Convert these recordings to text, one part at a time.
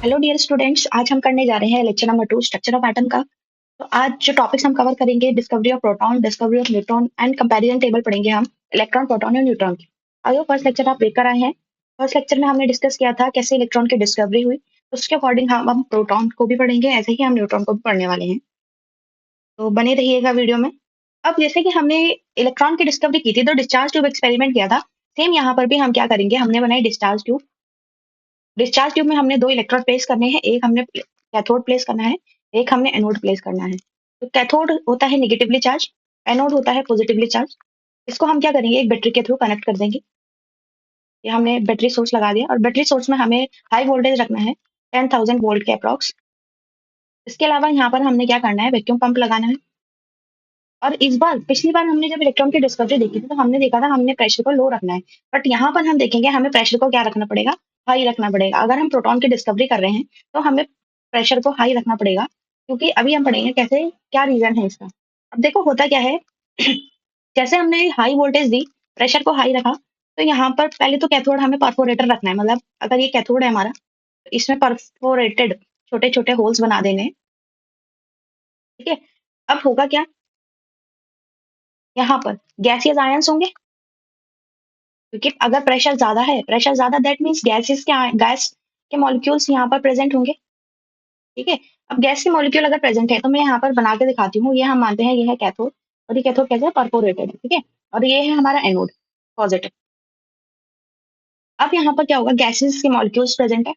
Hello dear students, आज हम करने जा रहे हैं lecture number 2 structure of atom का। तो आज जो टॉपिक्स हम कवर करेंगे, discovery of proton, discovery of neutron and comparison table पढ़ेंगे हम इलेक्ट्रॉन, प्रोटॉन और न्यूट्रॉन की। आइए फर्स्ट लेक्चर आप लेकर आए हैं। फर्स्ट लेक्चर में हमने डिस्कस किया था कैसे इलेक्ट्रॉन की डिस्कवरी हुई, तो उसके अकॉर्डिंग हम प्रोटॉन को भी पढ़ेंगे, ऐसे ही हम न्यूट्रॉन को भी पढ़ने वाले हैं। तो बने रहिएगा वीडियो में। अब जैसे कि हमने इलेक्ट्रॉन की डिस्कवरी की थी तो डिस्चार्ज ट्यूब एक्सपेरिमेंट किया था। सेम यहाँ पर भी हम क्या करेंगे, हमने बनाई डिस्चार्ज ट्यूब। डिस्चार्ज ट्यूब में हमने 2 इलेक्ट्रोड प्लेस करने हैं, एक हमने कैथोड प्लेस करना है, एक हमने एनोड प्लेस करना है। तो कैथोड होता है नेगेटिवली चार्ज, एनोड होता है पॉजिटिवली चार्ज। इसको हम क्या करेंगे, एक बैटरी के थ्रू कनेक्ट कर देंगे। ये हमने बैटरी सोर्स लगा दिया और बैटरी सोर्स में हमें हाई वोल्टेज रखना है, 10,000 वोल्ट के अप्रॉक्स। इसके अलावा यहाँ पर हमने क्या करना है, वैक्यूम पंप लगाना है। और इस बार पिछली बार हमने जब इलेक्ट्रॉन की डिस्कवरी देखी थी तो हमने देखा था हमने प्रेशर को लो रखना है। बट यहाँ पर हम देखेंगे हमें प्रेशर को क्या रखना पड़ेगा, हाई रखना पड़ेगा। अगर हम प्रोटॉन की डिस्कवरी कर रहे हैं तो हमें प्रेशर को हाई रखना पड़ेगा, क्योंकि अभी हम पढ़ेंगे कैसे, क्या रीजन है इसका। अब देखो होता क्या है जैसे हमने हाई वोल्टेज दी, प्रेशर को हाई रखा, तो यहाँ पर पहले तो कैथोड हमें परफोरेटर रखना है। मतलब अगर ये कैथोड है हमारा, तो इसमें परफोरेटेड छोटे छोटे होल्स बना देने हैं, ठीक है। अब होगा क्या, यहाँ पर गैसियस आयंस होंगे, क्योंकि अगर प्रेशर ज्यादा है, प्रेशर ज्यादा दैट मीन्स गैस के मॉलिक्यूल्स यहाँ पर प्रेजेंट होंगे, ठीक है। अब गैस के मॉलिक्यूल अगर प्रेजेंट है तो मैं यहाँ पर बना के दिखाती हूँ। ये हम मानते हैं ये है कैथोड, और ये कैथोड कैसे है, परफोरेटेड है, ठीक है। और ये है हमारा एनोड, पॉजिटिव। अब यहाँ पर क्या होगा, गैसेस के मॉलिक्यूल्स प्रेजेंट है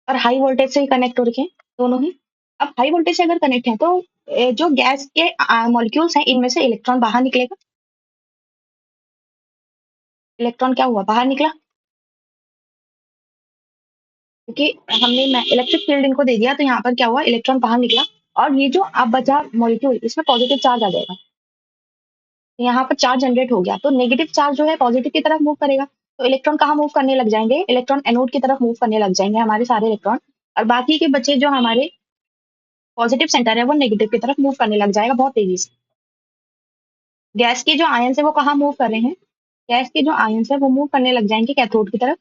और हाई वोल्टेज से कनेक्ट हो रखे हैं दोनों ही। अब हाई वोल्टेज से अगर कनेक्ट है तो जो गैस के मॉलिक्यूल्स हैं इनमें से इलेक्ट्रॉन बाहर निकलेगा। इलेक्ट्रॉन क्या हुआ, बाहर निकला, क्योंकि हमने इलेक्ट्रिक फील्ड इनको दे दिया, तो यहाँ पर क्या हुआ, इलेक्ट्रॉन बाहर निकला। और ये जो अब बचा मॉलिक्यूल, इसमें पॉजिटिव चार्ज आ जाएगा, तो यहाँ पर चार्ज जनरेट हो गया, तो नेगेटिव चार्ज जो है पॉजिटिव की तरफ मूव करेगा। तो इलेक्ट्रॉन कहाँ मूव करने लग जाएंगे, इलेक्ट्रॉन एनोड की तरफ मूव करने लग जाएंगे हमारे सारे इलेक्ट्रॉन। और बाकी के बच्चे जो हमारे पॉजिटिव सेंटर है वो नेगेटिव की तरफ मूव करने लग जाएगा बहुत तेजी से। गैस के जो आयंस है वो कहाँ मूव कर रहे हैं, गैस के जो आयंस है वो मूव करने लग जाएंगे कैथोड की तरफ,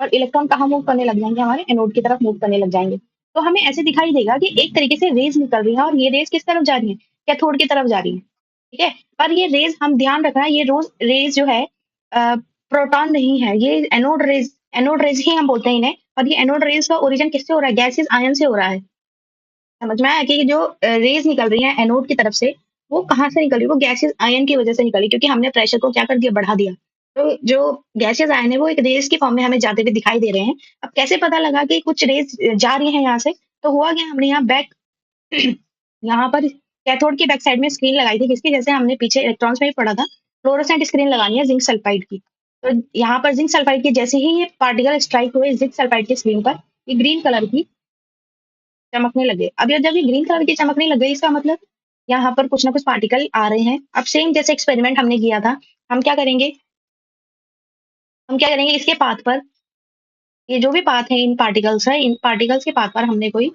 और इलेक्ट्रॉन कहाँ मूव करने लग जाएंगे, हमारे एनोड की तरफ मूव करने लग जाएंगे। तो हमें ऐसे दिखाई देगा कि एक तरीके से रेज निकल रही है, और ये रेज किस तरफ जा रही है, कैथोड की तरफ जा रही है, ठीक है। पर ये रेज, हम ध्यान रखना, ये रोज रेज जो है प्रोटॉन नहीं है, ये एनोड रेज, एनोड रेज ही हम बोलते हैं इन्हें। और ये एनोड रेज का ओरिजिन किससे हो रहा है, गैसेस आयन से हो रहा है। समझ में आया कि जो रेज निकल रही है एनोड की तरफ से, वो कहाँ से निकल रही है, वो गैसेस आयन की वजह से निकली, क्योंकि हमने प्रेशर को क्या कर दिया, बढ़ा दिया। तो जो गैसेस आयन है वो एक रेज की फॉर्म में हमें जाते हुए दिखाई दे रहे हैं। अब कैसे पता लगा कि कुछ रेज जा रही है यहाँ से, तो हुआ क्या, हमने यहाँ बैक यहाँ पर कैथोड की बैक साइड में स्क्रीन लगाई थी, किसकी, जैसे हमने पीछे इलेक्ट्रॉन्स में ही पढ़ा था, फ्लोरोसेंट स्क्रीन लगानी है जिंक सल्फाइड की। तो यहाँ पर जिंक सल्फाइड की जैसे ही ये पार्टिकल स्ट्राइक हुए जिंक सल्फाइड की स्क्रीन पर, ये ग्रीन कलर की चमकने लगे। अब ये जब ये ग्रीन कलर की चमकने लग गई, इसका मतलब यहाँ पर कुछ ना कुछ पार्टिकल आ रहे हैं। अब सेम जैसे एक्सपेरिमेंट हमने किया था, हम क्या करेंगे, हम क्या करेंगे, इसके पाथ पर, ये जो भी पाथ है इन पार्टिकल्स है, इन पार्टिकल्स के पाथ पर हमने कोई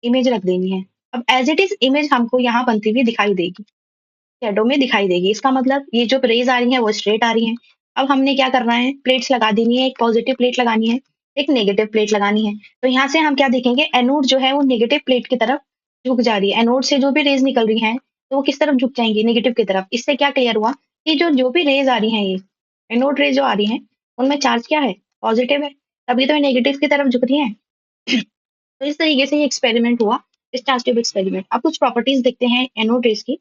इमेज रख देनी है। अब एज इट इज इमेज हमको यहाँ बनती हुई दिखाई देगी, शैडो में दिखाई देगी। इसका मतलब ये जो रेज आ रही है वो स्ट्रेट आ रही है। अब हमने क्या करना है, प्लेट्स लगा देनी है, एक पॉजिटिव प्लेट लगानी है, एक नेगेटिव प्लेट लगानी है। तो यहाँ से हम क्या देखेंगे, एनोड जो है वो नेगेटिव प्लेट की तरफ झुक जा रही है। एनोड से जो भी रेज निकल रही हैं तो वो किस तरफ झुक जाएंगी, नेगेटिव की तरफ। इससे क्या क्लियर हुआ कि जो भी रेज आ रही हैं, ये एनोड रेज जो आ रही हैं, उनमें चार्ज क्या है, पॉजिटिव है, तभी तो ये नेगेटिव की तरफ झुक रही है। तो इस तरीके से ये एक्सपेरिमेंट हुआ, डिस्चार्ज ट्यूब एक्सपेरिमेंट। अब कुछ प्रॉपर्टीज देखते हैं एनोड रेज की।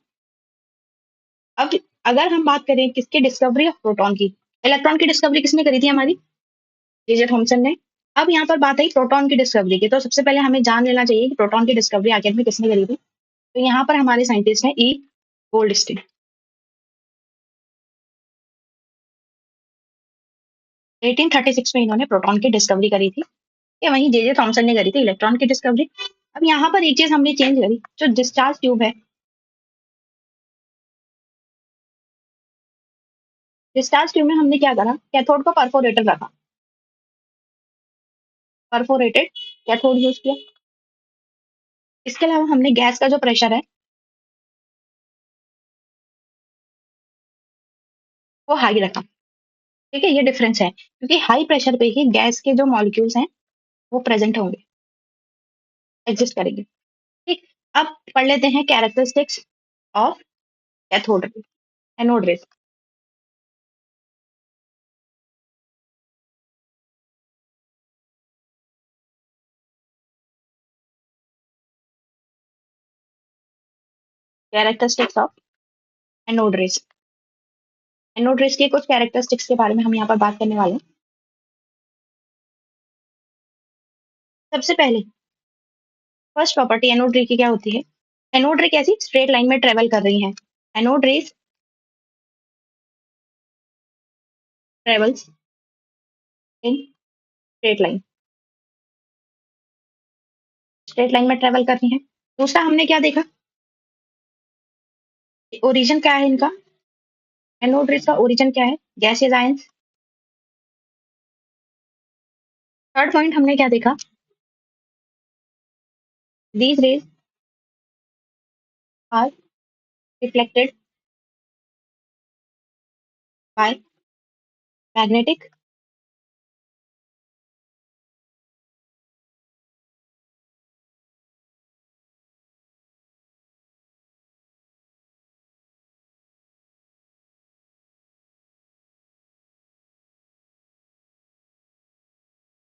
अब अगर हम बात करें किसकी डिस्कवरी ऑफ प्रोटॉन की, इलेक्ट्रॉन की डिस्कवरी किसने करी थी, हमारी जे थॉमसन ने। अब यहाँ पर बात आई प्रोटॉन की डिस्कवरी की, तो सबसे पहले हमें जान लेना चाहिए कि प्रोटॉन की डिस्कवरी आखिर में किसने करी थी। तो यहाँ पर हमारे साइंटिस्ट हैं ई गोल्डस्टीन। 1836 में इन्होंने प्रोटॉन की डिस्कवरी करी थी, ये वहीं जे थॉमसन ने करी थी इलेक्ट्रॉन की डिस्कवरी। अब यहाँ पर एक चीज हमने चेंज करी, जो डिस्चार्ज ट्यूब है, डिस्चार्ज ट्यूब में हमने क्या करा, कैथोड को परफोरेटर रखा, परफोरेटेड कैथोड यूज किया। इसके अलावा हमने गैस का जो प्रेशर है वो हाई रखा, ठीक है, ये डिफरेंस है क्योंकि हाई प्रेशर पे ही गैस के जो मॉलिक्यूल्स हैं वो प्रेजेंट होंगे, एग्जिस्ट करेंगे। ठीक, अब पढ़ लेते हैं characteristics of cathode ray, anode rays. Characteristics of anode rays. Anode rays के कुछ कैरेक्टरिस्टिक्स के बारे में हम यहाँ पर बात करने वाले हैं। सबसे पहले फर्स्ट प्रॉपर्टी एनोड रे की क्या होती है? एनोड रे कैसी स्ट्रेट लाइन में ट्रेवल कर रही हैं। Anode rays travels in straight line, straight line में ट्रेवल कर रही हैं। दूसरा हमने क्या देखा, ओरिजिन क्या है इनका, एनोड रेज का ओरिजिन क्या है, गैसियस आयंस। थर्ड पॉइंट हमने क्या देखा, these rays are reflected by magnetic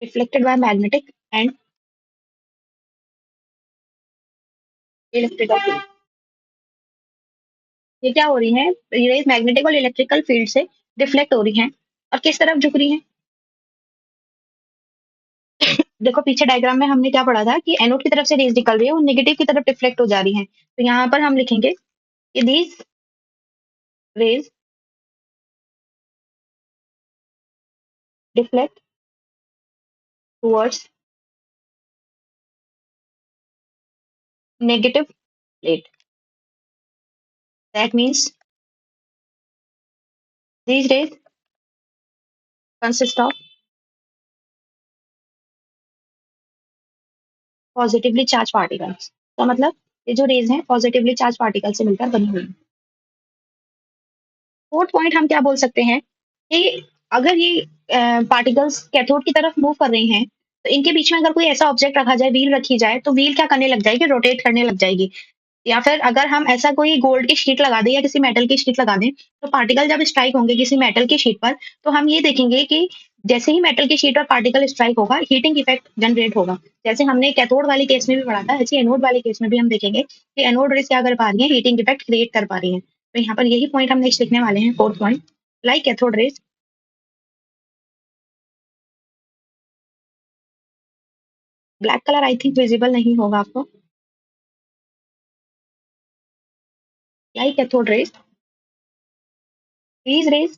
reflected by magnetic and electrical field. ये क्या हो रही है, रेज मैग्नेटिक और इलेक्ट्रिकल फील्ड से डिफ्लेक्ट हो रही हैं और किस तरफ झुक रही हैं। देखो पीछे डायग्राम में हमने क्या पढ़ा था कि एनोड की तरफ से रेज निकल रही है वो नेगेटिव की तरफ डिफ्लेक्ट हो जा रही हैं, तो यहाँ पर हम लिखेंगे कि these raise deflect towards negative plate. That means these rays consist of positively charge particles. तो मतलब ये जो रेज हैं पॉजिटिवली चार्ज पार्टिकल से मिलकर बनी हुई हैं। फोर्थ पॉइंट हम क्या बोल सकते हैं कि अगर ये पार्टिकल्स कैथोड की तरफ मूव कर रही हैं तो इनके बीच में अगर कोई ऐसा ऑब्जेक्ट रखा जाए, व्हील रखी जाए, तो व्हील क्या करने लग जाएगी, रोटेट करने लग जाएगी। या फिर अगर हम ऐसा कोई गोल्ड की शीट लगा दें या किसी मेटल की शीट लगा दें, तो पार्टिकल जब स्ट्राइक होंगे किसी मेटल की शीट पर, तो हम ये देखेंगे कि जैसे ही मेटल की शीट पर पार्टिकल स्ट्राइक होगा, हीटिंग इफेक्ट जनरेट होगा। जैसे हमने कैथोड वाले केस में भी पढ़ा था, ऐसे एनोड वाले केस में भी हम देखेंगे कि एनोड रेज क्या कर पा रही है, हीटिंग इफेक्ट क्रिएट कर पा रही है। तो यहाँ पर यही पॉइंट हम नेक्स्ट लिखने वाले हैं, fourth point. Like cathode rays, black colour I think visible नहीं होगा आपको। Like cathode rays, these rays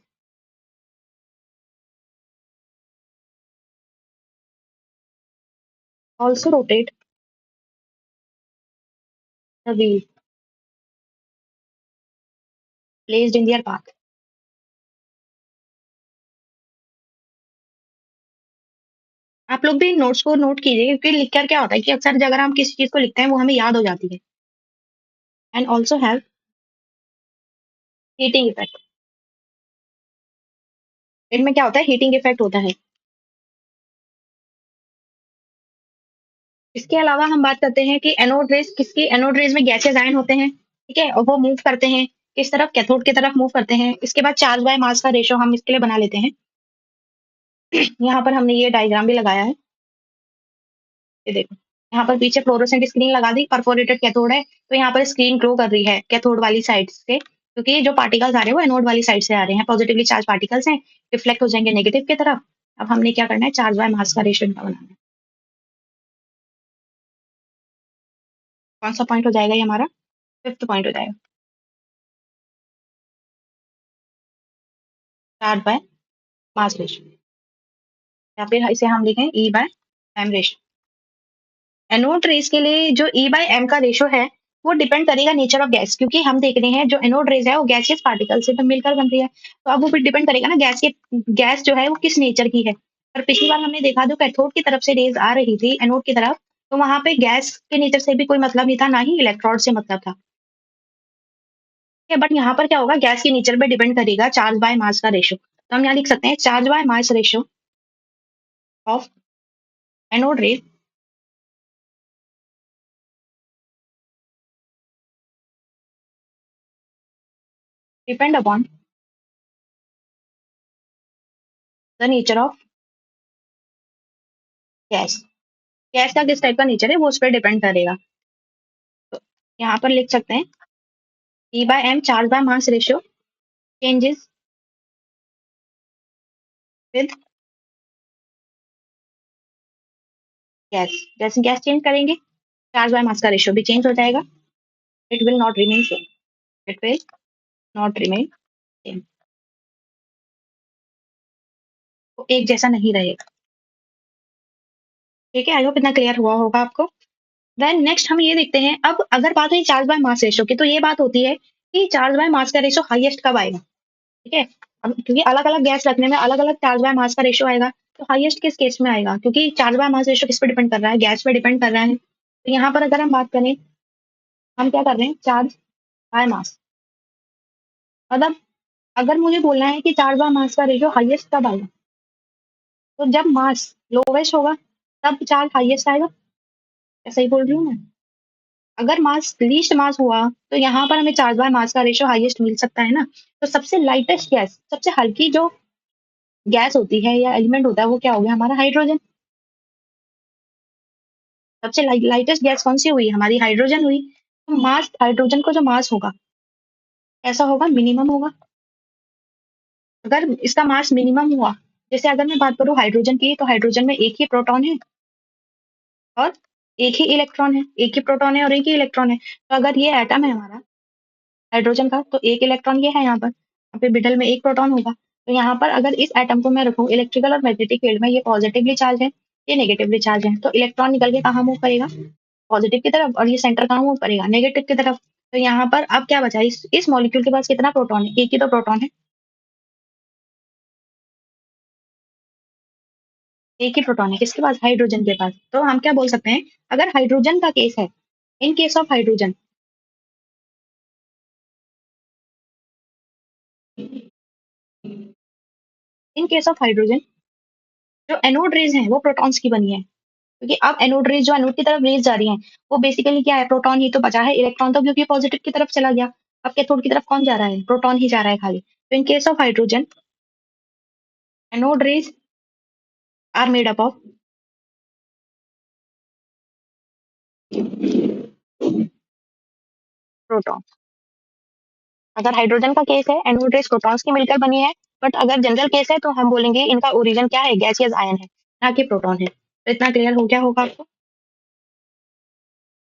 also rotate the wheel placed in their path। आप लोग भी नोट्स को नोट कीजिए क्योंकि लिखकर क्या होता है कि अक्सर अगर हम किसी चीज को लिखते हैं वो हमें याद हो जाती है। And also have heating effect, इनमें क्या होता है, हीटिंग इफेक्ट होता है। इसके अलावा हम बात करते हैं कि एनोड रेज किसकी, एनोड रेज में गैसेस आयन होते हैं, ठीक है, और वो मूव करते हैं किस तरफ, कैथोड की तरफ मूव करते हैं। इसके बाद चार्ज बाय मास का रेशो हम इसके लिए बना लेते हैं। यहाँ पर हमने ये डायग्राम भी लगाया है, ये देखो यहाँ पर पीछे फ्लोरोसेंट स्क्रीन लगा दी, परफोरेटेड कैथोड है, तो यहाँ पर स्क्रीन ग्लो कर रही है कैथोड वाली साइड से, क्योंकि जो पार्टिकल्स आ रहे हैं वो एनोड वाली साइड से आ रहे हैं, पॉजिटिवली चार्ज पार्टिकल्स हैं, रिफ्लेक्ट हो जाएंगे नेगेटिव की तरफ। अब हमने क्या करना है, चार्ज बाय मास का रेशियो इनका बनाना है। कौन सा पॉइंट हो जाएगा ये हमारा, फिफ्थ पॉइंट हो जाएगा, चार्ज बाय मास रेशियो, या फिर इसे हम लिखें E by M ratio. Anode rays के लिए जो ई बाय एम का रेशो है वो डिपेंड करेगा नेचर ऑफ गैस, क्योंकि हम देख रहे हैं जो एनोड रेज है वो गैसियस पार्टिकल से तो मिलकर बन रही है, तो अब वो फिर डिपेंड करेगा ना गैस के, गैस जो है वो किस नेचर की है। और पिछली बार हमने देखा जो कैथोड की तरफ से रेज आ रही थी एनोड की तरफ, तो वहां पे गैस के नेचर से भी कोई मतलब नहीं था, ना ही इलेक्ट्रोड से मतलब था। बट यहाँ पर क्या होगा, गैस के नेचर पे डिपेंड करेगा चार्ज बाय मास का रेशो। तो हम यहाँ लिख सकते हैं charge by mass ratio of anode ray depend upon the nature of gas. Gas का किस टाइप का नेचर है वो उस पर डिपेंड करेगा। तो यहाँ पर लिख सकते हैं E by M charge by mass ratio changes with gas. जैसे गैस चेंज करेंगे चार्ज बाय मास का रेशियो भी चेंज हो जाएगा। It will not remain same. It will not remain same. तो एक जैसा नहीं रहेगा। ठीक है, आई होप इतना क्लियर हुआ होगा आपको। देन नेक्स्ट हम ये देखते हैं, अब अगर बात हुई चार्ज बाय मास रेशियो की, तो ये बात होती है कि चार्ज बाय मास का रेशियो हाईएस्ट कब आएगा। ठीक है, अब क्योंकि अलग अलग गैस रखने में अलग अलग चार्ज बाय मास का रेशियो आएगा, तो हाईएस्ट किस केस में आएगा, क्योंकि चार्ज बाय मास रेशियो किस पे डिपेंड कर रहा है, गैस पे डिपेंड कर रहा है। तो यहाँ पर अगर हम बात करें, हम क्या कर रहे हैं, चार्ज बाय मास, मतलब अगर मुझे बोलना है कि चार्ज बाय मास का रेशियो हाईएस्ट कब आएगा, तो जब मास लोवेस्ट होगा तब चार्ज हाईएस्ट आएगा। ऐसा ही बोल रही हूँ मैं। अगर मास लीस्ट मास हुआ तो यहाँ पर हमें चार्ज बाय मास का रेशियो हाईएस्ट मिल सकता है ना। तो सबसे लाइटेस्ट गैस, सबसे हल्की जो गैस होती है या एलिमेंट होता है वो क्या हो गया, हमारा हाइड्रोजन। सबसे लाइटेस्ट गैस कौन सी हुई, हमारी हाइड्रोजन हुई। तो मास, हाइड्रोजन को जो मास होगा ऐसा होगा, मिनिमम होगा। अगर इसका मास मिनिमम हुआ, जैसे अगर मैं बात करूँ हाइड्रोजन की, तो हाइड्रोजन में एक ही प्रोटॉन है और एक ही इलेक्ट्रॉन है, एक ही प्रोटॉन है और एक ही इलेक्ट्रॉन है। तो अगर ये एटम है हमारा हाइड्रोजन का, तो एक इलेक्ट्रॉन ये है यहाँ पर, यहाँ पे मिडल में एक प्रोटॉन होगा। तो यहाँ पर अगर इस एटम को मैं रखूँ इलेक्ट्रिकल और मैग्नेटिक फील्ड में, ये पॉजिटिवली चार्ज है, ये नेगेटिवली चार्ज है, तो इलेक्ट्रॉन निकल के कहाँ मूव करेगा, पॉजिटिव की तरफ, और ये सेंटर कहाँ मूव करेगा, नेगेटिव की तरफ। तो यहाँ पर अब क्या बचा, इस मॉलिक्यूल के पास कितना प्रोटॉन है, एक ही तो प्रोटॉन है, एक ही प्रोटॉन है किसके पास, हाइड्रोजन के पास। तो हम क्या बोल सकते हैं, अगर हाइड्रोजन का केस है, इन case of hydrogen, in case of hydrogen, जो एनोड रेज हैं वो प्रोटॉन्स की बनी है। क्योंकि अब एनोड रेज जो एनोड की तरफ रेज जा रही हैं, वो बेसिकली क्या है, प्रोटॉन ही तो बचा है, इलेक्ट्रॉन तो क्योंकि पॉजिटिव की तरफ चला गया। अब कैथोड की तरफ कौन जा रहा है, प्रोटॉन ही जा रहा है खाली। तो in case of hydrogen, anode rays are made up of proton. अगर हाइड्रोजन का केस है, एनोड रेज प्रोटॉन्स की मिलकर बनी है। बट अगर जनरल केस है तो हम बोलेंगे इनका ओरिजिन क्या है, गैसियस आयन है, ना कि प्रोटॉन है। तो इतना क्लियर हो गया होगा आपको।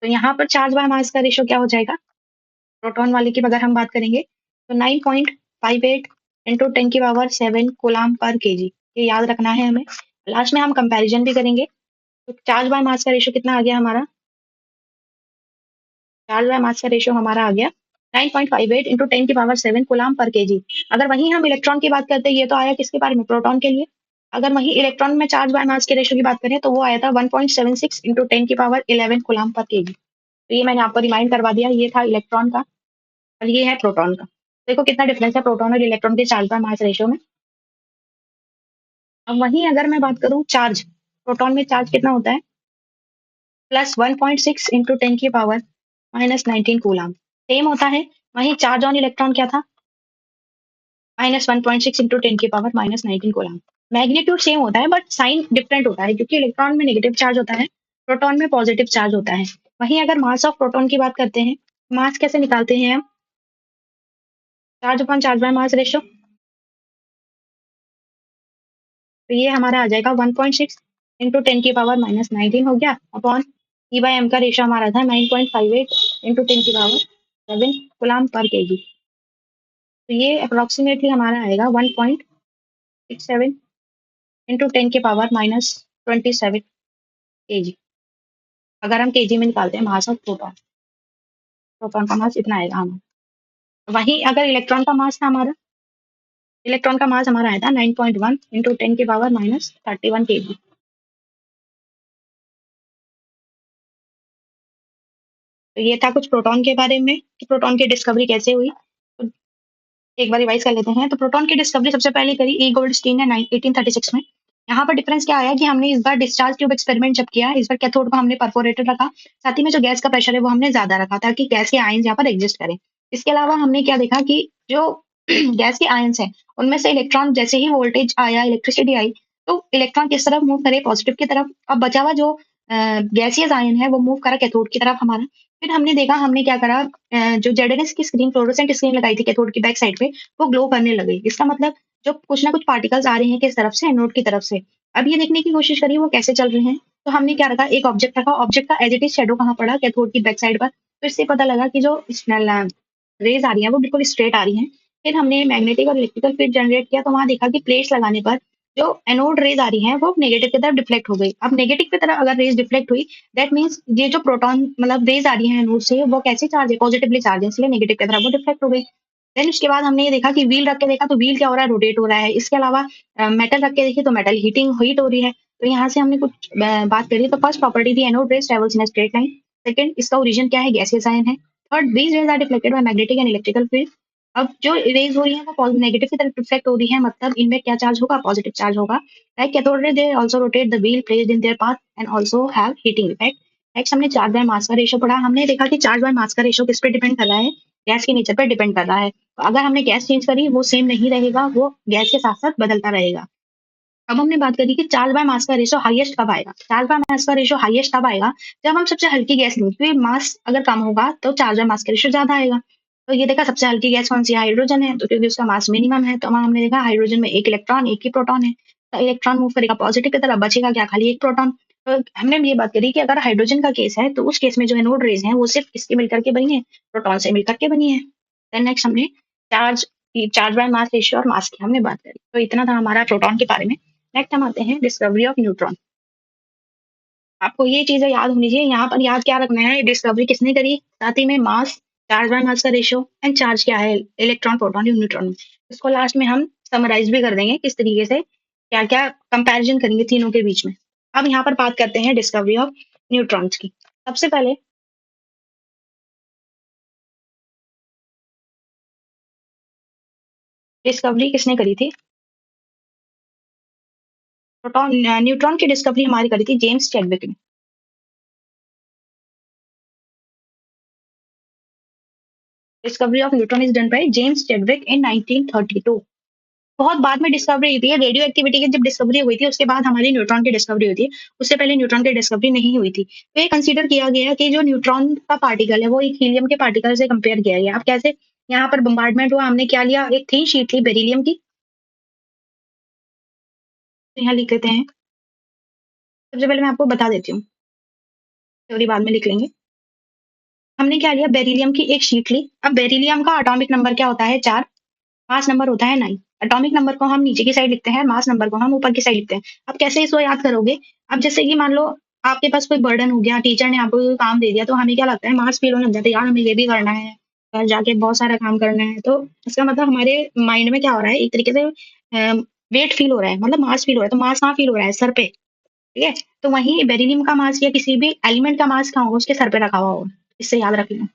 तो यहाँ पर चार्ज बाय मास का रेशियो क्या हो जाएगा, प्रोटॉन वाले की अगर हम बात करेंगे, तो 9.58 इंटू 10⁻7 कूलाम पर केजी। ये याद रखना है हमें। लास्ट में हम कंपैरिजन भी करेंगे। तो चार्ज बाय मास का रेशियो कितना आ गया हमारा, चार्ज बाय मास का रेशियो हमारा आ गया 9.58 इंटू 10⁻7 कूलाम पर केजी। अगर वहीं हम इलेक्ट्रॉन की बात करते हैं, ये तो आया किसके बारे में, प्रोटॉन के लिए। अगर वहीं इलेक्ट्रॉन में चार्ज बाय मास के रेशियो की बात करें, तो वो आया था 1.76 इंटू 10⁻11 कूलाम पर केजी। तो ये मैंने आपको रिमाइंड करवा दिया, ये था इलेक्ट्रॉन का और ये है प्रोटॉन का। देखो कितना डिफरेंस है प्रोटॉन और इलेक्ट्रॉन के चार्ज बाय मास रेशियो में। अब वहीं अगर मैं बात करूं चार्ज, प्रोटॉन में चार्ज कितना होता है, +1.6 इंटू 10⁻−19 कूलाम। सेम होता है। वहीं चार्ज ऑन इलेक्ट्रॉन क्या था, -1.6 इंटू 10⁻−19 कूलाम। मैग्नीट्यूड सेम होता है बट साइन डिफरेंट होता है, क्योंकि इलेक्ट्रॉन में नेगेटिव चार्ज होता है, प्रोटॉन में पॉजिटिव चार्ज होता है। वहीं अगर मास ऑफ प्रोटॉन की बात करते हैं, मास कैसे निकालते हैं हम, charge upon charge by mass ratio. तो ये हमारा आ जाएगा 1.6 इंटू 10⁻−19 हो गया, अपॉन E/M का रेशियो हमारा था 9.58 इंटू 10⁻7 गुलाम पर केजी। तो ये अप्रोक्सीमेटली हमारा आएगा 1.67 इंटू 10⁻−27 केजी। अगर हम केजी में निकालते हैं मास ऑफ प्रोटॉन, प्रोटॉन का मास इतना आएगा हमारा। वहीं अगर इलेक्ट्रॉन का मास था हमारा, इलेक्ट्रॉन का मास हमारा आया था 9.1 इंटू 10⁻−31 केजी। तो ये था कुछ प्रोटॉन के बारे में कि प्रोटॉन की डिस्कवरी कैसे हुई। एक बार रिवाइज कर लेते हैं। तो प्रोटॉन की डिस्कवरी सबसे पहले करी ई गोल्डस्टीन ने 1836 में। यहाँ पर डिफरेंस क्या आया कि हमने इस बार डिस्चार्ज ट्यूब एक्सपेरिमेंट जब किया, इस बार कैथोड को हमने परफोरेटेड रखा, साथ ही में जो गैस का प्रेशर है वो हमने ज़्यादा रखा ताकि गैस के आयन्स यहाँ पर एग्जिस्ट करें। इसके अलावा हमने क्या देखा कि जो गैस के आयन्स हैं, उनमें से इलेक्ट्रॉन जैसे ही वोल्टेज आया, इलेक्ट्रिसिटी आई, तो इलेक्ट्रॉन किस तरफ मूव करे? पॉजिटिव की तरफ। अब बचा हुआ जो गैसियस आयन है वो मूव करा कैथोड की तरफ हमारा। फिर हमने देखा हमने क्या करा, जो जेडएनएस की स्क्रीन फ्लोरोसेंट स्क्रीन लगाई थी कैथोड की बैक साइड पे, वो ग्लो करने लगी। इसका मतलब जो कुछ ना कुछ पार्टिकल्स आ रहे हैं किस तरफ से? एनोड की तरफ से। अब ये देखने की कोशिश करी वो कैसे चल रहे हैं। तो हमने क्या रखा, एक ऑब्जेक्ट रखा, ऑब्जेक्ट का एज इट इज शेडो कहाँ पड़ा? कैथोड की बैक साइड पर। तो इससे पता लगा कि जो रेज आ रही है वो बिल्कुल स्ट्रेट आ रही हैं। फिर हमने मैग्नेटिक और इलेक्ट्रिकल फील्ड जनरेट किया, तो वहां देखा कि प्लेट्स लगाने पर जो एनोड रेज आ रही हैं वो नेगेटिव की तरफ डिफ्लेक्ट हो गई। अब नेगेटिव की तरफ अगर रेज डिफ्लेक्ट हुई, दैट मीन्स ये जो प्रोटॉन मतलब रेज आ रही है एनोड से वो कैसे चार्ज है? पॉजिटिवली चार्ज है, इसलिए नेगेटिव की तरफ वो डिफ्लेक्ट हो गई। देन उसके बाद हमने ये देखा कि व्हील रख के देखा तो व्हील क्या हो रहा है? रोटेट हो रहा है। इसके अलावा मेटल रख के देखिए तो मेटल हीट हो रही है। तो यहाँ से हमने कुछ बात करी। तो फर्स्ट प्रॉपर्टी थी anode rays travels in straight line. Second, इसका ओरिजिन क्या है? गैसियस आयन है। Third, these rays are deflected by magnetic and electrical field. अब जो रेज हो रही है वो नेगेटिव की तरफ रिफ्लेक्ट हो रही है, मतलब इनमें क्या चार्ज होगा? पॉजिटिव चार्ज होगा। Like cathode ray, they also rotate the wheel placed in their path and also have heating effect. Next हमने चार्ज बाय मास का रेशियो पढ़ा। हमने देखा कि चार्ज बाय मास का रेशियो किस पे डिपेंड कर रहा है? गैस के नेचर पे डिपेंड कर रहा है। तो अगर हमने गैस चेंज करी वो सेम नहीं रहेगा, वो गैस के साथ साथ बदलता रहेगा। अब हमने बात करी कि चार्ज बाय मास का रेशियो हाईएस्ट कब आएगा? चार्ज बाय मास का रेशियो हाईएस्ट तब आएगा जब हम सबसे हल्की गैस लेंगे, क्योंकि मास अगर कम होगा तो चार्ज बाय मास का रेशियो ज्यादा आएगा। तो ये देखा सबसे हल्की गैस कौन सी है? हाइड्रोजन है, तो क्योंकि उसका मास मिनिमम है। तो वहां हमने देखा हाइड्रोजन में एक इलेक्ट्रॉन, एक ही प्रोटॉन है। तो इलेक्ट्रॉन मूव करेगा पॉजिटिव की तरफ, बचेगा क्या? खाली एक प्रोटॉन। तो हमने ये बात करी कि अगर हाइड्रोजन का केस है तो उस केस में जो एनोड रेज है वो सिर्फ किसके मिलकर के बनी है? प्रोटॉन से मिलकर के बनी है। देन नेक्स्ट हमने charge charge by mass ratio और मास की हमने बात करी। तो इतना था हमारा प्रोटॉन के बारे में। नेक्स्ट हम आते हैं डिस्कवरी ऑफ न्यूट्रॉन। आपको ये चीजें याद होनी चाहिए। यहाँ पर याद क्या रखना है? डिस्कवरी किसने करी, साथ ही में मास, चार्ज बाय मास का रेशियो एंड चार्ज क्या है इलेक्ट्रॉन, प्रोटॉन या न्यूट्रॉन में। इसको लास्ट में हम समराइज भी कर देंगे किस तरीके से, क्या क्या कंपैरिजन करेंगे तीनों के बीच में। अब यहाँ पर बात करते हैं डिस्कवरी ऑफ न्यूट्रॉन्स की। सबसे पहले डिस्कवरी किसने करी थी? प्रोटॉन न्यूट्रॉन की डिस्कवरी हमारी करी थी जेम्स चैडविक ने। Discovery of neutron is done by James Chadwick in 1932। बहुत बाद में डिस्कवरी हुई थी। रेडियो एक्टिविटी की जब डिस्कवरी हुई थी उसके बाद हमारी न्यूट्रॉन की डिस्कवरी हुई थी। उससे पहले न्यूट्रॉन की डिस्कवरी नहीं हुई थी। तो ये कंसीडर किया गया कि जो न्यूट्रॉन का पार्टिकल है वो एक हीलियम के पार्टिकल से कंपेयर किया गया। अब कैसे? यहाँ पर बम्बार्डमेंट हुआ, हमने क्या लिया? एक थीन शीट ली बेरिलियम की। तो यहाँ लिख लेते हैं। सबसे पहले मैं आपको बता देती हूँ, थ्योरी बाद में लिख लेंगे। हमने क्या लिया? बेरिलियम की एक शीट ली। अब बेरिलियम का एटॉमिक नंबर क्या होता है? 4। मास नंबर होता है 9। एटॉमिक नंबर को हम नीचे की साइड लिखते हैं, मास नंबर को हम ऊपर की साइड लिखते हैं। अब कैसे इसको याद करोगे? अब जैसे कि मान लो आपके पास कोई बर्डन हो गया, टीचर ने आपको कोई काम दे दिया, तो हमें क्या लगता है? मास फील होने लग जाता है, यार हमें ये भी करना है, घर जाके बहुत सारा काम करना है। तो इसका मतलब हमारे माइंड में क्या हो रहा है? एक तरीके से वेट फील हो रहा है, मतलब मास फील हो रहा है। तो मास कहाँ फील हो रहा है? सर पे। ठीक है। तो वहीं बेरिलियम का मास या किसी भी एलिमेंट का मास कहाँ होगा? उसके सर पे रखा हुआ होगा। इससे याद रख लेना।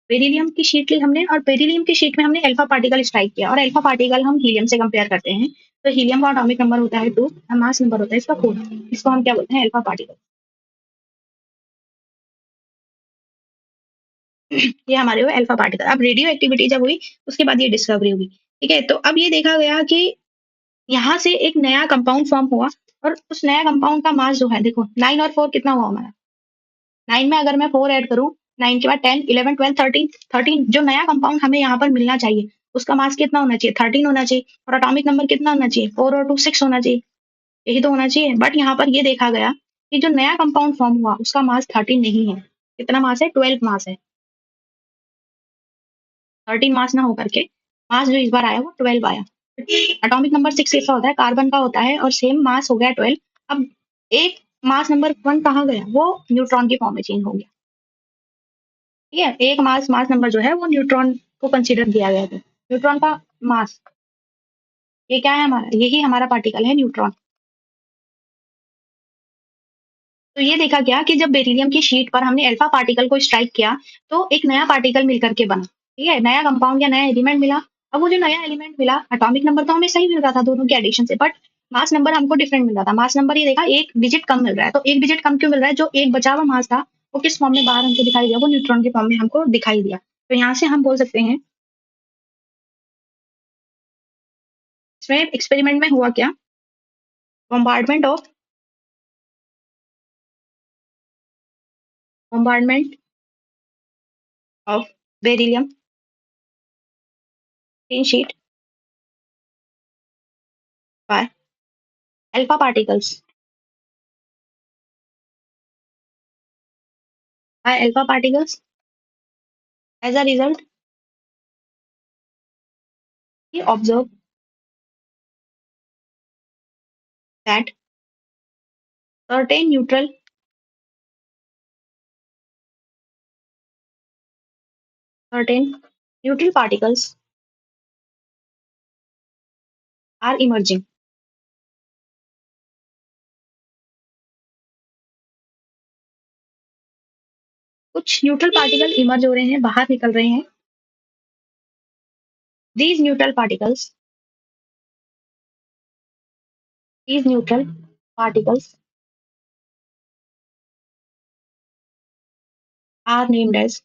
बेरिलियम की शीट ली हमने, और बेरिलियम की शीट में हमने अल्फा पार्टिकल स्ट्राइक किया, और अल्फा पार्टिकल हम हीलियम से कंपेयर करते हैं। तो हीलियम का एटॉमिक नंबर होता है 2 और मास नंबर होता है इसका 4। इसको हम क्या बोलते हैं? Alpha particle. ये हमारे हुए अल्फा पार्टिकल। अब रेडियो एक्टिविटी जब हुई उसके बाद ये डिस्कवरी हुई। ठीक है। तो अब ये देखा गया कि यहाँ से एक नया कंपाउंड फॉर्म हुआ, और उस नया कंपाउंड का मास जो है देखो 9 और 4 कितना हुआ हमारा? 9 में अगर मैं 4 ऐड करूँ, 9 के बाद 10, 11, 12, 13, 13 जो नया कंपाउंड हमें यहाँ पर मिलना चाहिए, उसका मास कितना होना चाहिए? 13 होना चाहिए। और एटॉमिक नंबर कितना होना चाहिए? 4 और 2 6 होना चाहिए। यही तो होना चाहिए। बट यहाँ पर ये देखा गया कि जो नया कंपाउंड फॉर्म हुआ उसका मास 13 नहीं है। कितना मास है? 12 मास है। 13 मास ना होकर के मास जो इस बार आया वो 12 आया। एटॉमिक नंबर 6 कैसा होता है? कार्बन का होता है, और सेम मास हो गया 12। अब एक मास नंबर 1 कहाँ गया? वो न्यूट्रॉन की फॉर्म में चेंज हो गया। ठीक है। एक मास मास नंबर जो है वो न्यूट्रॉन को कंसीडर किया गया था। न्यूट्रॉन का मास, ये क्या है हमारा? यही हमारा पार्टिकल है न्यूट्रॉन। तो ये देखा गया कि जब बेरिलियम की शीट पर हमने अल्फा पार्टिकल को स्ट्राइक किया तो एक नया पार्टिकल मिलकर के बना। ठीक है। नया कंपाउंड या नया एलिमेंट मिला। अब वो जो नया एलिमेंट मिला, एटॉमिक नंबर तो हमें सही मिल रहा था दोनों के एडिशन से, बट मास नंबर हमको डिफरेंट मिल रहा था। मास नंबर ये देखा एक डिजिट कम मिल रहा है, तो एक डिजिट कम क्यों मिल रहा है? जो एक बचा हुआ मास था वो किस फॉर्म में बाहर हमको दिखाई दिया? वो न्यूट्रॉन के फॉर्म में हमको दिखाई दिया। तो यहाँ से हम बोल सकते हैं इसमें एक्सपेरिमेंट में हुआ क्या, bombardment of bombardment of beryllium tin sheet by alpha particles, as a result we observe that certain certain neutral particles are emerging। कुछ न्यूट्रल पार्टिकल इमर्ज हो रहे हैं, बाहर निकल रहे हैं। these neutral particles these neutral particles are named as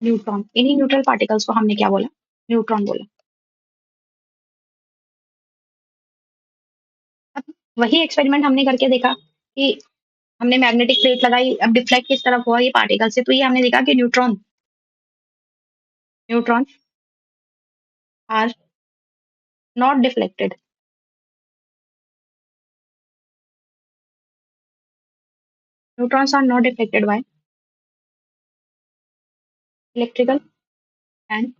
neutron. इन्हीं neutral particles को हमने क्या बोला? न्यूट्रॉन बोला। अब वही एक्सपेरिमेंट हमने करके देखा कि हमने मैग्नेटिक प्लेट लगाई, अब डिफ्लेक्ट किस तरफ हुआ ये पार्टिकल से, तो ये हमने देखा कि neutron neutron are not deflected. Neutrons are not deflected by electrical and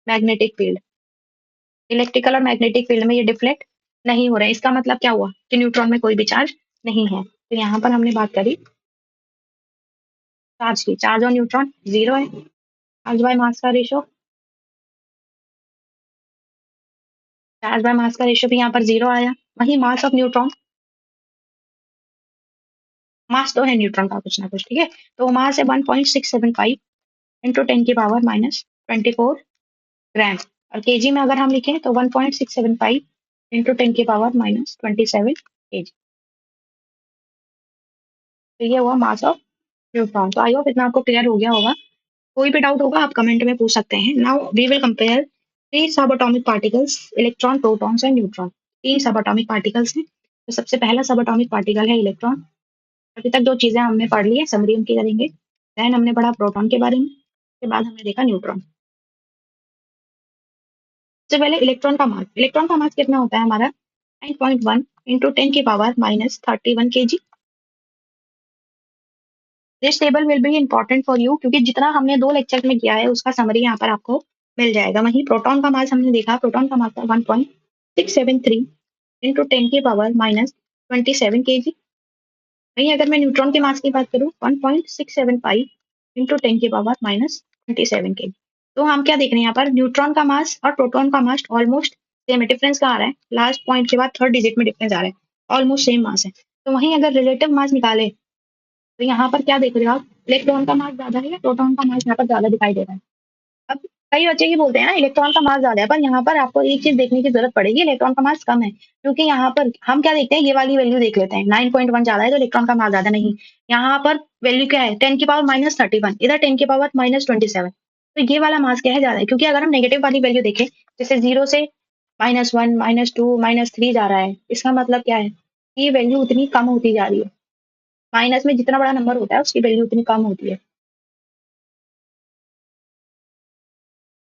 magnetic field. Electrical और मैग्नेटिक फील्ड में ये डिफ्लेक्ट नहीं हो रहे हैं। इसका मतलब क्या हुआ कि न्यूट्रॉन में कोई भी चार्ज नहीं है। तो यहाँ पर हमने बात करी चार्ज की। चार्ज ऑन न्यूट्रॉन 0 है। चार्ज बाय मास का रेशो, चार्ज बाय मास का रेशो भी यहाँ पर 0 आया। वही मास ऑफ न्यूट्रॉन, मास तो है न्यूट्रॉन का कुछ ना कुछ, ठीक है। तो मास है 1.675 इंटू 10 की पावर माइनस 24 ग्राम। और केजी में अगर हम लिखें तो 1.675 इंटू 10 की पावर माइनस 27 केजी। तो ये हुआ मास ऑफ न्यूट्रॉन। तो आई होप इतना आपको क्लियर हो गया होगा। कोई भी डाउट होगा आप कमेंट में पूछ सकते हैं। Now we will compare three sub atomic particles, electron, protons and neutron. तीन सब एटॉमिक पार्टिकल्स हैं। तो सबसे पहला सब एटॉमिक पार्टिकल है इलेक्ट्रॉन। अभी तक जो चीजें हमने पढ़ ली है समरी उनकी करेंगे। देन हमने पढ़ा प्रोटॉन के बारे में, उसके बाद हमने देखा न्यूट्रॉन। सबसे पहले इलेक्ट्रॉन का मास। इलेक्ट्रॉन का मास कितना होता है हमारा? 9.1 इंटू 10 की power minus 31 KG. This table will be important for you, क्योंकि जितना हमने 2 लेक्चर में किया है उसका समरी यहाँ पर आपको मिल जाएगा। वहीं प्रोटॉन का मास हमने देखा, प्रोटॉन का मास था 1.673 इंटू 10 की पावर माइनस 27 केजी। वहीं अगर मैं न्यूट्रॉन के मास की बात करूँ 1.675 इंटू 10 की पावर माइनस 27 केजी। तो हम क्या देख रहे हैं यहाँ पर? न्यूट्रॉन का मास और प्रोटॉन का मास ऑलमोस्ट सेम है। डिफरेंस कहाँ आ रहा है? लास्ट पॉइंट के बाद थर्ड डिजिट में डिफरेंस आ रहा है। ऑलमोस्ट सेम मास है। तो वहीं अगर रिलेटिव मास निकाले तो यहाँ पर क्या देख रहे हो आप? इलेक्ट्रॉन का मास ज्यादा है या प्रोटॉन का मास यहाँ पर ज्यादा दिखाई दे रहा है? अब कई बच्चे ये बोलते हैं ना इलेक्ट्रॉन का मास ज्यादा है, पर यहाँ पर आपको एक चीज देखने की जरूरत पड़ेगी, इलेक्ट्रॉन का मास कम है। क्योंकि यहाँ पर हम क्या देखते हैं, ये वाली वैल्यू देख लेते हैं, 9.1 ज्यादा है तो इलेक्ट्रॉन का मास ज्यादा नहीं। यहाँ पर वैल्यू क्या है? 10 की पावर माइनस 31, इधर 10 की पावर माइनस 27। तो ये वाला मास क्या है? ज्यादा है। क्योंकि अगर हम नेगेटिव वाली वैल्यू देखें, जैसे 0 से -1, -2, -3 जा रहा है, इसका मतलब क्या है? ये वैल्यू उतनी कम होती जा रही है। माइनस में जितना बड़ा नंबर होता है उसकी वैल्यू उतनी कम होती है।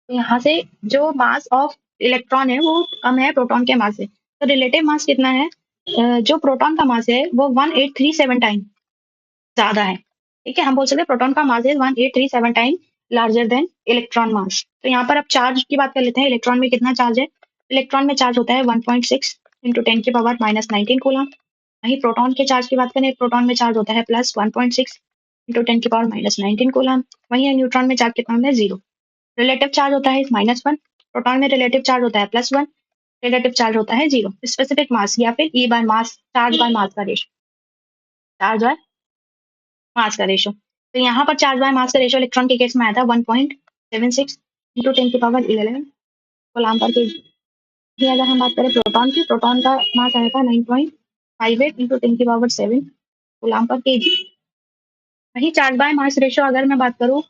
तो यहाँ से जो मास ऑफ इलेक्ट्रॉन है वो कम है प्रोटॉन के मास से। तो रिलेटिव मास कितना है? जो प्रोटॉन का मास है वो 1837 टाइम ज्यादा है। ठीक है, हम बोल सकते हैं प्रोटॉन का मास है 1837 time larger than electron mass. तो यहाँ पर अब चार्ज की बात कर लेते हैं। इलेक्ट्रॉन में कितना चार्ज है? इलेक्ट्रॉन में चार्ज होता है 1.6 इंटू 10 की पावर माइनस 19 कूलम। वहीं प्रोटॉन के चार्ज की बात करें, प्रोटॉन में चार्ज होता है प्लस 1.6 इंटू 10 की पावर माइनस 19 कूलम। वहीं न्यूट्रॉन में चार्ज कितना होता है? 0। रिलेटिव चार्ज होता है -1, प्रोटॉन में रिलेटिव चार्ज होता है +1, रिलेटिव चार्ज होता है 0। स्पेसिफिक मास या फिर ई बाय मास, चार्ज बाय मास का रेशो, चार्ज बाय मास का रेशो। तो यहाँ पर चार्ज बाय मास का रेशियो इलेक्ट्रॉन के केस में आया था 1.76 इंटू 10⁻11 कूलम्ब पर केजी। ये अगर हम बात करें प्रोटॉन की, प्रोटॉन का मास आया था 9.58 इंटू 10⁻7 कूलम्ब पर केजी। वही चार्ज बाय मास रेशियो अगर मैं बात करूँ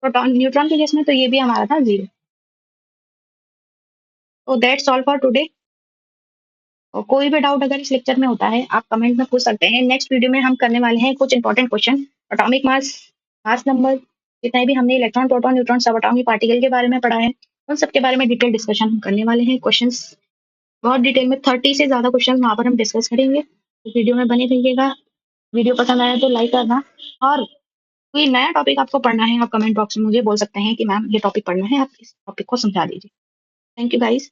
प्रोटॉन न्यूट्रॉन के केस में, तो ये भी हमारा था 0। तो दैट्स ऑल फॉर टुडे। और कोई भी डाउट अगर इस लेक्चर में होता है आप कमेंट में पूछ सकते हैं। नेक्स्ट वीडियो में हम करने वाले हैं कुछ important question, atomic mass, mass number, जितने भी हमने इलेक्ट्रॉन, प्रोटॉन, न्यूट्रॉन, सब एटॉमिक पार्टिकल के बारे में पढ़ा है, उन सब के बारे में डिटेल डिस्कशन हम करने वाले हैं। क्वेश्चंस बहुत डिटेल में 30 से ज्यादा क्वेश्चन वहां पर हम डिस्कस करेंगे। तो वीडियो में बने रहिएगा। वीडियो पसंद आया तो लाइक करना, और कोई नया टॉपिक आपको पढ़ना है आप कमेंट बॉक्स में मुझे बोल सकते हैं कि मैम ये टॉपिक पढ़ना है, आप इस टॉपिक को समझा दीजिए। Thank you guys.